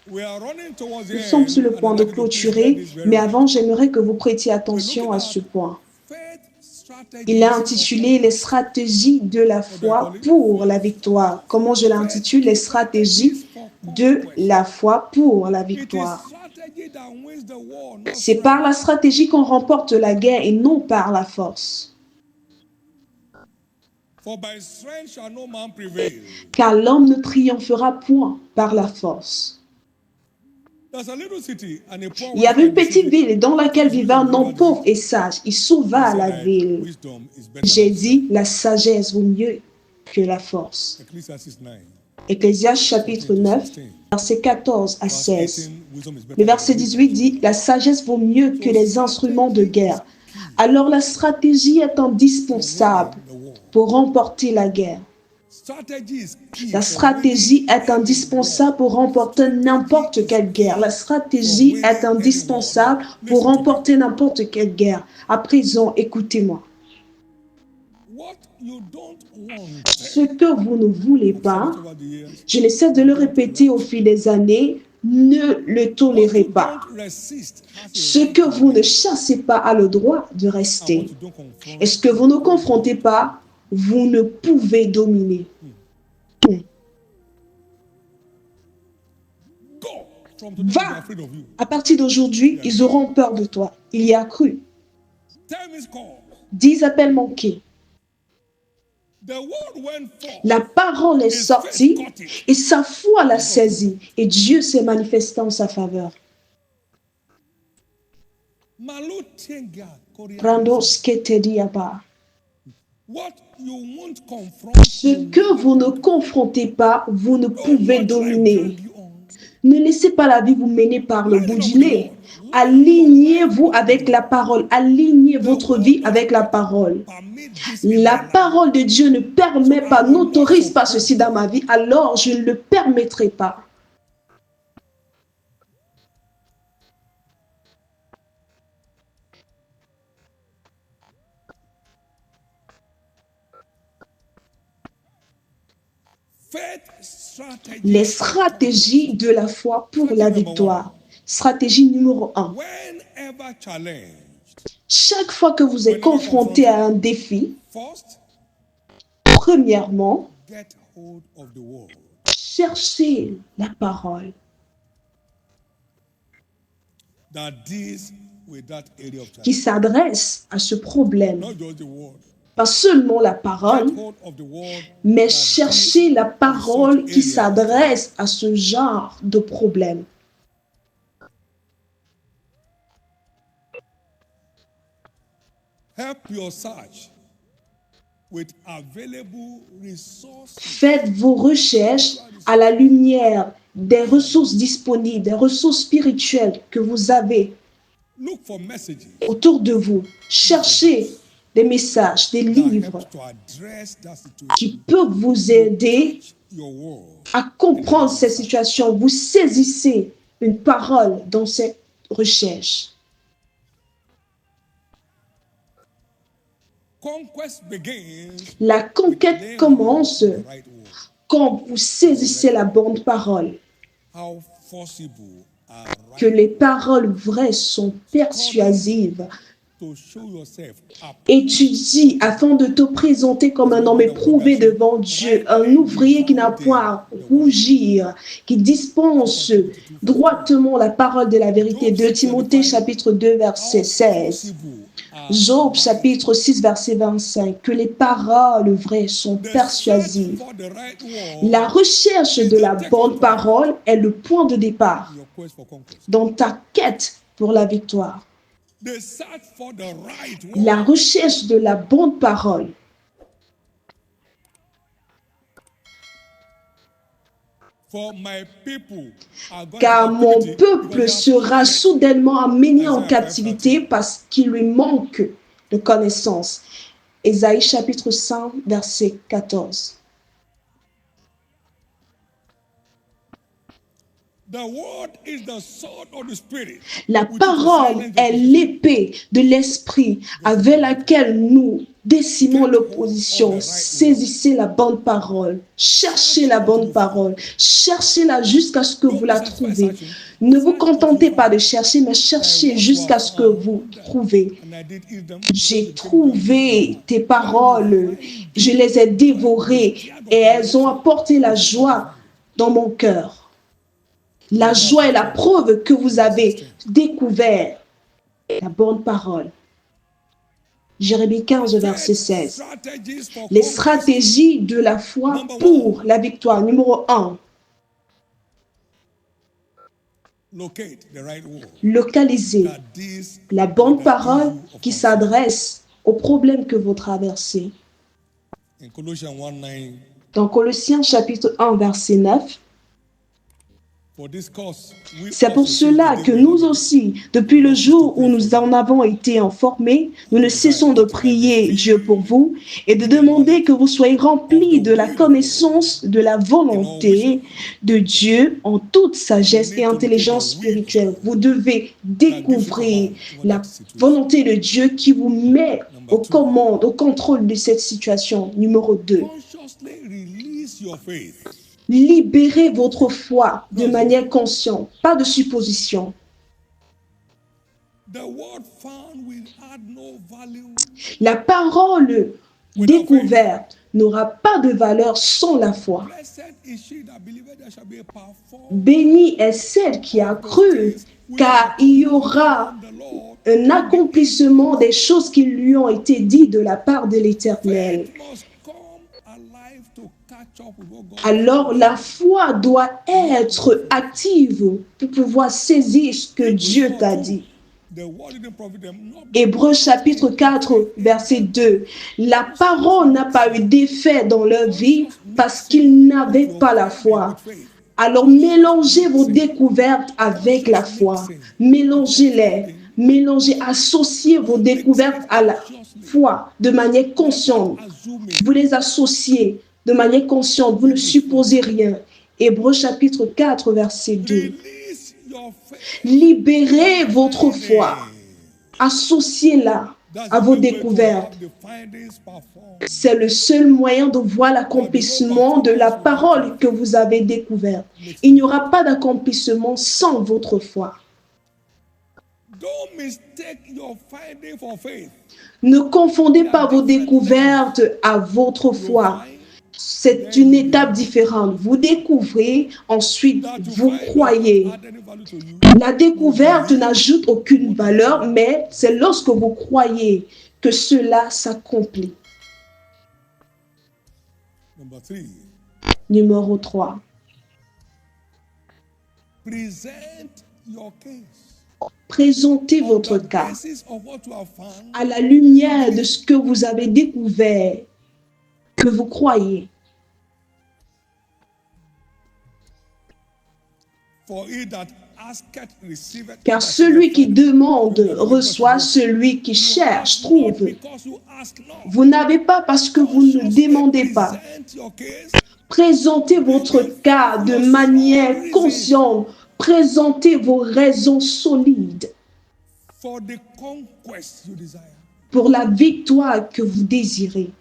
Nous sommes sur le point de clôturer, mais avant, j'aimerais que vous prêtiez attention à ce point. Il a intitulé « Les stratégies de la foi pour la victoire ». Comment je l'intitule? Les stratégies de la foi pour la victoire. C'est par la stratégie qu'on remporte la guerre et non par la force. Car l'homme ne triomphera point par la force. Il y avait une petite ville dans laquelle vivait un homme pauvre et sage. Il sauva la ville. J'ai dit, la sagesse vaut mieux que la force. Ecclésiaste chapitre 9, versets 14 à 16. Le verset 18 dit, la sagesse vaut mieux que les instruments de guerre. Alors la stratégie est indispensable pour remporter la guerre. La stratégie est indispensable pour remporter n'importe quelle guerre. La stratégie est indispensable pour remporter n'importe quelle guerre. À présent, écoutez-moi. Ce que vous ne voulez pas, je n'essaie de le répéter au fil des années, ne le tolérez pas. Ce que vous ne chassez pas a le droit de rester. Et ce que vous ne confrontez pas, vous ne pouvez dominer. Va! À partir d'aujourd'hui, ils auront peur de toi. Il y a cru. 10 appels manqués. La parole est sortie et sa foi l'a saisie. Et Dieu s'est manifesté en sa faveur. Ce que vous ne confrontez pas, vous ne pouvez dominer. Ne laissez pas la vie vous mener par le bout du nez. Alignez-vous avec la parole. Alignez votre vie avec la parole. La parole de Dieu ne permet pas, n'autorise pas ceci dans ma vie, alors je ne le permettrai pas. Les stratégies de la foi pour la victoire. Stratégie numéro 1. Chaque fois que vous êtes confronté à un défi, premièrement, cherchez la parole qui s'adresse à ce problème. Pas seulement la parole, mais cherchez la parole qui s'adresse à ce genre de problème. Faites vos recherches à la lumière des ressources disponibles, des ressources spirituelles que vous avez autour de vous. Cherchez des messages, des livres qui peuvent vous aider à comprendre ces situations. Vous saisissez une parole dans cette recherche. La conquête commence quand vous saisissez la bonne parole. Que les paroles vraies sont persuasives. Étudie afin de te présenter comme un homme éprouvé devant Dieu, un ouvrier qui n'a point à rougir, qui dispense droitement la parole de la vérité. 2 Timothée chapitre 2 verset 16. Job chapitre 6 verset 25, que les paroles vraies sont persuasives. La recherche de la bonne parole est le point de départ dans ta quête pour la victoire. La recherche de la bonne parole. Car mon peuple sera soudainement amené en captivité parce qu'il lui manque de connaissance. Ésaïe chapitre 5, verset 14. La parole est l'épée de l'esprit avec laquelle nous décimons l'opposition. Saisissez la bonne parole. Cherchez la bonne parole. Cherchez-la jusqu'à ce que vous la trouviez. Ne vous contentez pas de chercher, mais cherchez jusqu'à ce que vous trouvez. J'ai trouvé tes paroles. Je les ai dévorées et elles ont apporté la joie dans mon cœur. La joie est la preuve que vous avez découvert la bonne parole. Jérémie 15, verset 16. Les stratégies de la foi pour la victoire. Numéro 1. Localisez la bonne parole qui s'adresse aux problèmes que vous traversez. Dans Colossiens chapitre 1, verset 9. C'est pour cela que nous aussi, depuis le jour où nous en avons été informés, nous ne cessons de prier Dieu pour vous et de demander que vous soyez remplis de la connaissance de la volonté de Dieu en toute sagesse et intelligence spirituelle. Vous devez découvrir la volonté de Dieu qui vous met aux commandes, au contrôle de cette situation. Numéro 2. Libérez votre foi de manière consciente, pas de supposition. La parole découverte n'aura pas de valeur sans la foi. Bénie est celle qui a cru, car il y aura un accomplissement des choses qui lui ont été dites de la part de l'Éternel. Alors la foi doit être active pour pouvoir saisir ce que Dieu t'a dit. Hébreux chapitre 4, verset 2. La parole n'a pas eu d'effet dans leur vie parce qu'ils n'avaient pas la foi. Alors mélangez vos découvertes avec la foi. Mélangez-les. Mélangez, associez vos découvertes à la foi de manière consciente. Vous les associez de manière consciente, vous ne supposez rien. Hébreux chapitre 4, verset 2. Libérez votre foi. Associez-la à vos découvertes. C'est le seul moyen de voir l'accomplissement de la parole que vous avez découverte. Il n'y aura pas d'accomplissement sans votre foi. Ne confondez pas vos découvertes à votre foi. C'est une étape différente. Vous découvrez, ensuite vous croyez. La découverte n'ajoute aucune valeur, mais c'est lorsque vous croyez que cela s'accomplit. Numéro 3. Présentez votre cas à la lumière de ce que vous avez découvert, que vous croyez. Car celui qui demande reçoit, celui qui cherche trouve. Vous n'avez pas parce que vous ne demandez pas. Présentez votre cas de manière consciente. Présentez vos raisons solides pour la victoire que vous désirez.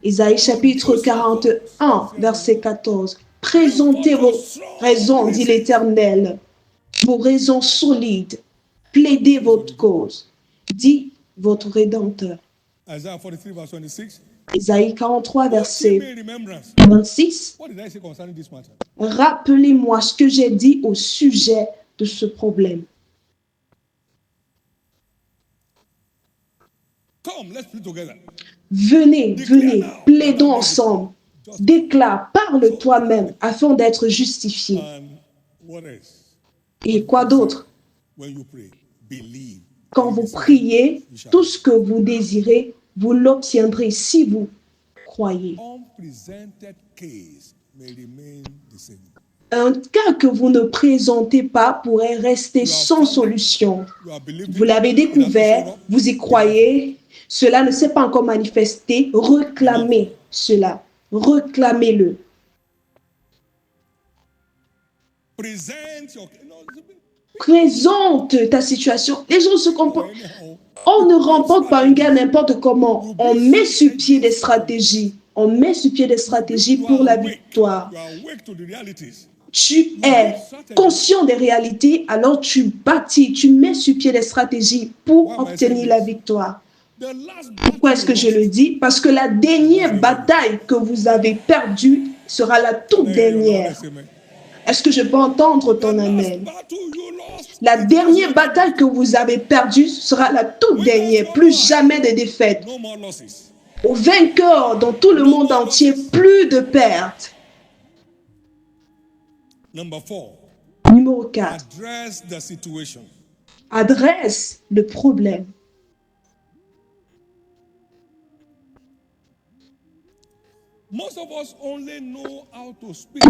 Isaïe chapitre 41, verset 14. Présentez vos raisons, dit l'Éternel, vos raisons solides. Plaidez votre cause, dit votre Rédempteur. Isaïe 43, verset 26. Rappelez-moi ce que j'ai dit au sujet de ce problème. Venez, plaidons ensemble. Déclare, parle toi-même afin d'être justifié. Et quoi d'autre? Quand vous priez, tout ce que vous désirez, vous l'obtiendrez si vous croyez. Un cas que vous ne présentez pas pourrait rester sans solution. Vous l'avez découvert, vous y croyez, cela ne s'est pas encore manifesté, réclamez cela, réclamez-le. Présente ta situation. Les gens se comportent. On ne remporte pas une guerre n'importe comment. On met sur pied des stratégies. On met sur pied des stratégies pour la victoire. Tu es conscient des réalités, alors tu bâtis, tu mets sur pied des stratégies pour obtenir la victoire. Pourquoi est-ce que je le dis? Parce que la dernière bataille que vous avez perdue sera la toute dernière. Est-ce que je peux entendre ton amen? La dernière bataille que vous avez perdue sera la toute dernière. Plus jamais de défaites. Aux vainqueurs dans tout le monde entier, plus de pertes. Numéro 4. Adresse le problème.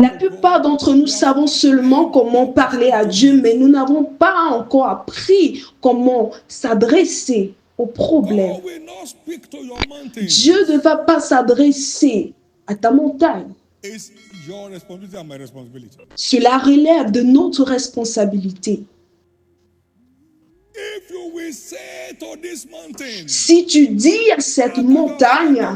La plupart d'entre nous savons seulement comment parler à Dieu, mais nous n'avons pas encore appris comment s'adresser au problème. Dieu ne va pas s'adresser à ta montagne. Cela relève de notre responsabilité. Si tu dis à cette montagne,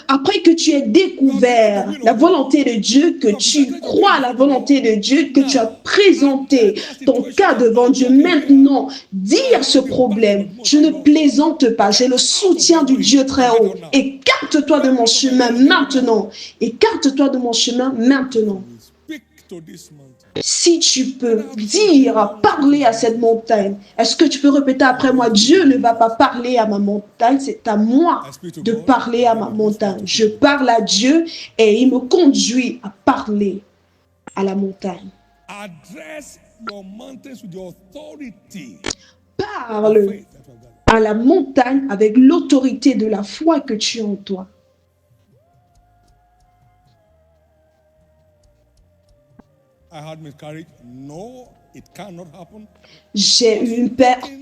après que tu aies découvert la volonté de Dieu, que tu crois à la volonté de Dieu, que tu as présenté ton cas devant Dieu, maintenant, dire ce problème, je ne plaisante pas, j'ai le soutien du Dieu très haut. Écarte-toi de mon chemin maintenant. Écarte-toi de mon chemin maintenant. Si tu peux dire, parler à cette montagne, est-ce que tu peux répéter après moi? Dieu ne va pas parler à ma montagne, c'est à moi de parler à ma montagne. Je parle à Dieu et il me conduit à parler à la montagne. Parle à la montagne avec l'autorité de la foi que tu as en toi. J'ai eu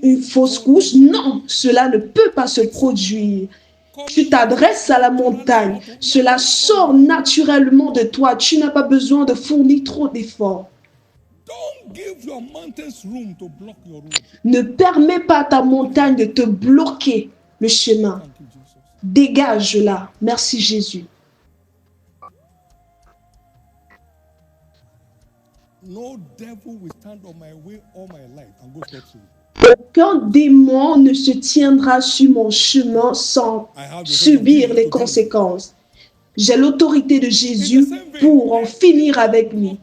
une fausse couche. Non, cela ne peut pas se produire. Tu t'adresses à la montagne. Cela sort naturellement de toi. Tu n'as pas besoin de fournir trop d'efforts. Ne permets pas à ta montagne de te bloquer le chemin. Dégage-la. Merci Jésus. Aucun démon ne se tiendra sur mon chemin sans subir les conséquences. J'ai l'autorité de Jésus pour en finir avec lui.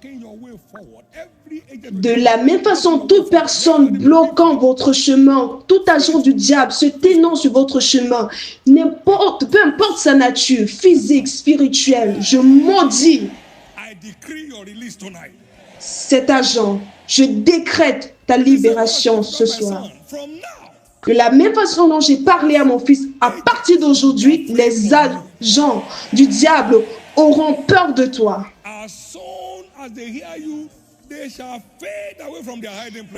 De la même façon, toute personne bloquant votre chemin, tout agent du diable se tenant sur votre chemin, peu importe sa nature, physique, spirituelle, je maudis cet agent. Je décrète ta libération ce soir. De la même façon dont j'ai parlé à mon fils, à partir d'aujourd'hui, les agents du diable auront peur de toi.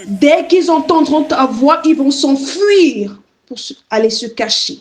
Dès qu'ils entendront ta voix, ils vont s'enfuir pour aller se cacher.